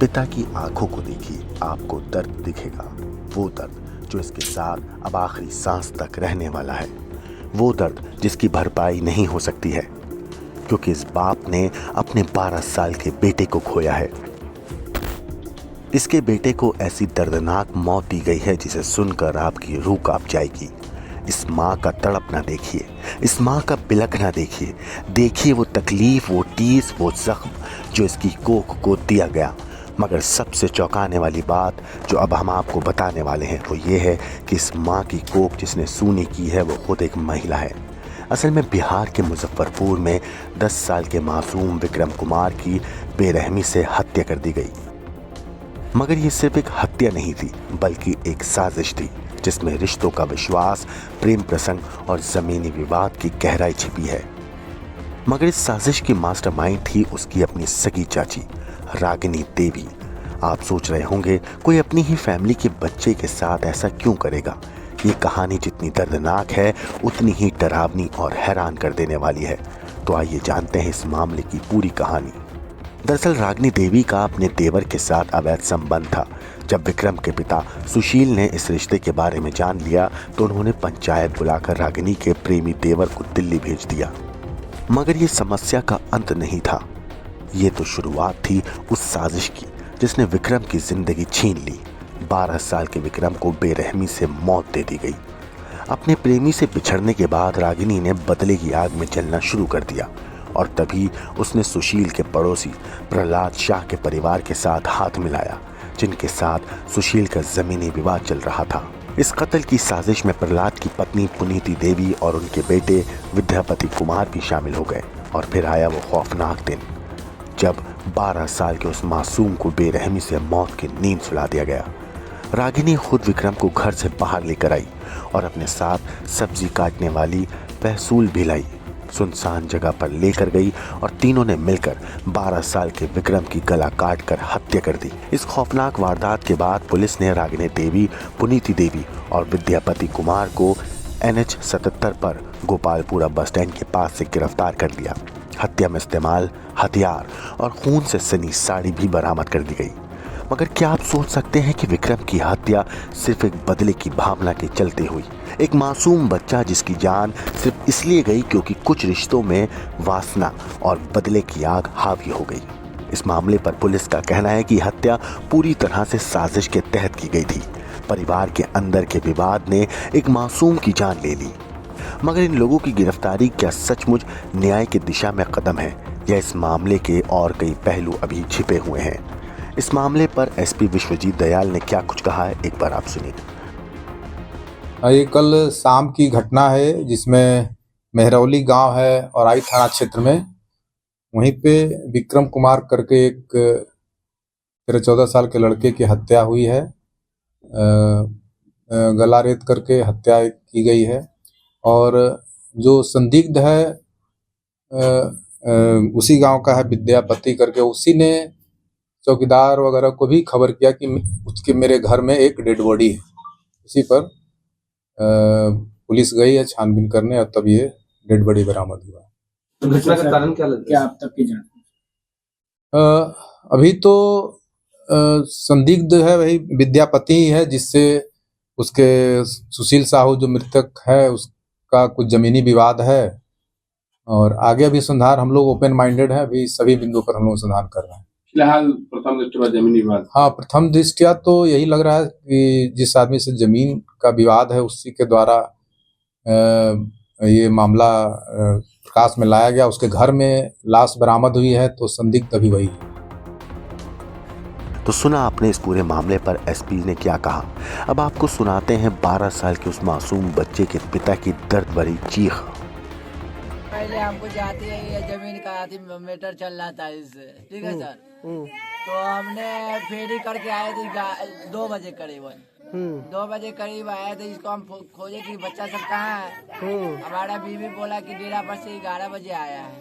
पिता की आंखों को देखिए, आपको दर्द दिखेगा। वो दर्द जो इसके साथ अब आखिरी सांस तक रहने वाला है। वो दर्द जिसकी भरपाई नहीं हो सकती है, क्योंकि इस बाप ने अपने 12 साल के बेटे को खोया है। इसके बेटे को ऐसी दर्दनाक मौत दी गई है जिसे सुनकर आपकी रूह कांप जाएगी। इस माँ का तड़पना देखिए, इस माँ का बिलखना देखिए। देखिए वो तकलीफ, वो टीस, वो जख्म जो इसकी कोख को दिया गया। मगर सबसे चौंकाने वाली बात जो अब हम आपको बताने वाले हैं वो ये है कि इस माँ की कोख जिसने सूनी की है वो खुद एक महिला है। असल में बिहार के मुजफ्फरपुर में 10 साल के मासूम विक्रम कुमार की बेरहमी से हत्या कर दी गई। मगर ये सिर्फ एक हत्या नहीं थी, बल्कि एक साजिश थी जिसमें रिश्तों का विश्वास, प्रेम प्रसंग और जमीनी विवाद की गहराई छिपी है। मगर इस साजिश की मास्टरमाइंड थी उसकी अपनी सगी चाची रागिनी देवी। आप सोच रहे होंगे कोई अपनी ही फैमिली के बच्चे के साथ ऐसा क्यों करेगा। ये कहानी जितनी दर्दनाक है उतनी ही डरावनी और हैरान कर देने वाली है। तो आइए जानते हैं इस मामले की पूरी कहानी। दरअसल रागिनी देवी का अपने देवर के साथ अवैध संबंध था। जब विक्रम के पिता सुशील ने इस रिश्ते के बारे में जान लिया तो उन्होंने पंचायत बुलाकर रागिनी के प्रेमी देवर को दिल्ली भेज दिया। मगर ये समस्या का अंत नहीं था, ये तो शुरुआत थी उस साजिश की जिसने विक्रम की जिंदगी छीन ली। 12 साल के विक्रम को बेरहमी से मौत दे दी गई। अपने प्रेमी से बिछड़ने के बाद रागिनी ने बदले की आग में जलना शुरू कर दिया और तभी उसने सुशील के पड़ोसी प्रहलाद शाह के परिवार के साथ हाथ मिलाया, जिनके साथ सुशील का जमीनी विवाद चल रहा था। इस कत्ल की साजिश में प्रहलाद की पत्नी पुनीति देवी और उनके बेटे विद्यापति कुमार भी शामिल हो गए। और फिर आया वो खौफनाक दिन जब 12 साल के उस मासूम को बेरहमी से मौत की नींद सुला दिया गया। रागिनी खुद विक्रम को घर से बाहर लेकर आई और अपने साथ सब्जी काटने वाली पहसूल भी लाई। सुनसान जगह पर लेकर गई और तीनों ने मिलकर 12 साल के विक्रम की गला काट कर हत्या कर दी। इस खौफनाक वारदात के बाद पुलिस ने रागिनी देवी, पुनीति देवी और विद्यापति कुमार को NH 77 पर गोपालपुरा बस स्टैंड के पास से गिरफ्तार कर लिया। हत्या में इस्तेमाल हथियार और खून से सनी साड़ी भी बरामद कर दी गई। मगर क्या आप सोच सकते हैं कि विक्रम की हत्या सिर्फ एक बदले की भावना के चलते हुई? एक मासूम बच्चा जिसकी जान सिर्फ इसलिए गई क्योंकि कुछ रिश्तों में वासना और बदले की आग हावी हो गई। इस मामले पर पुलिस का कहना है कि हत्या पूरी तरह से साजिश के तहत की गई थी। परिवार के अंदर के विवाद ने एक मासूम की जान ले ली। मगर इन लोगों की गिरफ्तारी क्या सचमुच न्याय की दिशा में कदम है या इस मामले के और कई पहलू अभी छिपे हुए हैं? इस मामले पर SP विश्वजीत दयाल ने क्या कुछ कहा है, एक बार आप सुनिए। ये कल शाम की घटना है जिसमें मेहरौली गांव है औराई थाना क्षेत्र में। वहीं पे विक्रम कुमार करके एक 13-14 साल के लड़के की हत्या हुई है। गला रेत करके हत्या की गई है और जो संदिग्ध है उसी गांव का है, विद्यापति करके। उसी ने चौकीदार वगैरह को भी खबर किया कि उसके मेरे घर में एक डेड बॉडी है। उसी पर पुलिस गई है छानबीन करने और तब ये डेड बॉडी बरामद हुआ। तो घटना का कारण क्या लगता है? क्या आप तक की जान? अभी तो संदिग्ध है वही विद्यापति ही है, जिससे उसके सुशील साहू जो मृतक है उसका कुछ जमीनी विवाद है। और आगे अभी संधान हम लोग ओपन माइंडेड है, अभी सभी बिंदुओं पर हम लोग संधान कर रहे हैं। फिलहाल प्रथम दृष्टया जमीनी विवाद। हाँ, प्रथम दृष्टया तो यही लग रहा है कि जिस आदमी से जमीन का विवाद है उसी के द्वारा ये मामला प्रकाश में लाया गया। उसके घर में लाश बरामद हुई है तो संदिग्ध अभी वही है। तो सुना आपने इस पूरे मामले पर SP ने क्या कहा। अब आपको सुनाते हैं 12 साल के उस मासूम बच्चे के पिता की दर्द भरी चीख। पहले हमको जाती है ये जमीन का आती मीटर चल रहा था इससे, ठीक है सर। तो हमने फेरी करके आए थे 2 बजे करीबन। 2 बजे करीब आए थे, इसको हम खोजे कि बच्चा सब कहाँ है। हमारा बीवी बोला कि डेरा पर से 11 बजे आया है।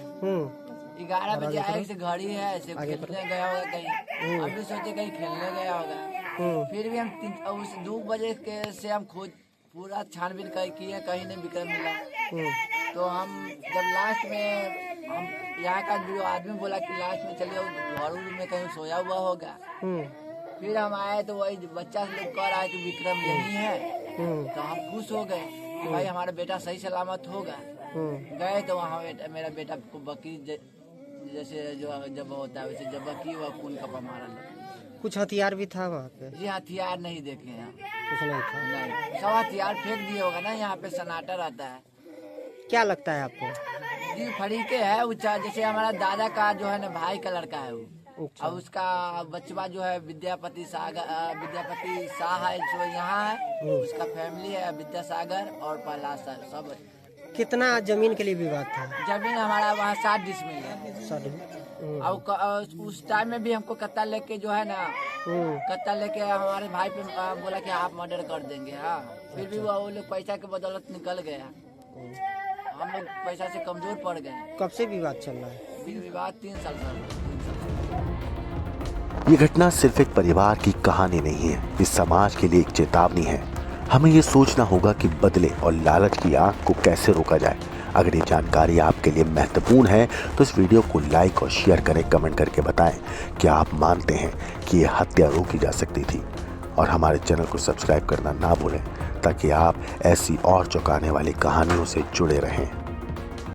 11 बजे आए से घड़ी है, ऐसे खेलने गया होगा कहीं। हम भी सोचे कहीं खेलने गया होगा। फिर भी हम उस 2 बजे के से हम खोज पूरा छानबीन किए, कहीं नहीं विक्रम मिला। तो हम जब लास्ट में हम यहाँ का जो आदमी बोला कि लास्ट में चलिए घर में कहीं सोया हुआ होगा। फिर हम आए तो वही बच्चा से लोग कह रहा है कि विक्रम यही है। तो हम खुश हो गए कि भाई हमारा बेटा सही सलामत होगा। गए तो वहाँ मेरा बेटा को बकरी जैसे जो जब होता है वैसे जब बकरी हुआ खून का मारा। कुछ हथियार भी था वहाँ पे? जी हथियार नहीं देखे हैं, कुछ नहीं था। नहीं, सब हथियार फेंक दिए होगा ना, यहाँ पे सन्नाटा रहता है। क्या लगता है आपको? जी फरीके है ऊंचा, जैसे हमारा दादा का जो है ना भाई का लड़का है वो। अच्छा। अब उसका बचवा जो है विद्यापति शाह है जो यहाँ है, उसका फैमिली है विद्यासागर और प्रहलाद सब। कितना जमीन के लिए विवाद था? जमीन हमारा वहाँ 60 डिसमिल है। और उस टाइम में भी हमको कत्ता लेके जो है ना, कत्ता लेके हमारे भाई पे बोला कि आप मर्डर कर देंगे। हाँ, फिर भी वो लोग पैसा के बदौलत निकल गया। हम लोग पैसा से कमजोर पड़ गए। कब से विवाद चल रहा है? विवाद 3 साल से। ये घटना सिर्फ एक परिवार की कहानी नहीं है, इस समाज के लिए एक चेतावनी है। हमें ये सोचना होगा कि बदले और लालच की आग को कैसे रोका जाए। अगर ये जानकारी आपके लिए महत्वपूर्ण है तो इस वीडियो को लाइक और शेयर करें, कमेंट करके बताएं कि आप मानते हैं कि ये हत्या रोकी जा सकती थी। और हमारे चैनल को सब्सक्राइब करना ना भूलें ताकि आप ऐसी और चौंकाने वाली कहानियों से जुड़े रहें।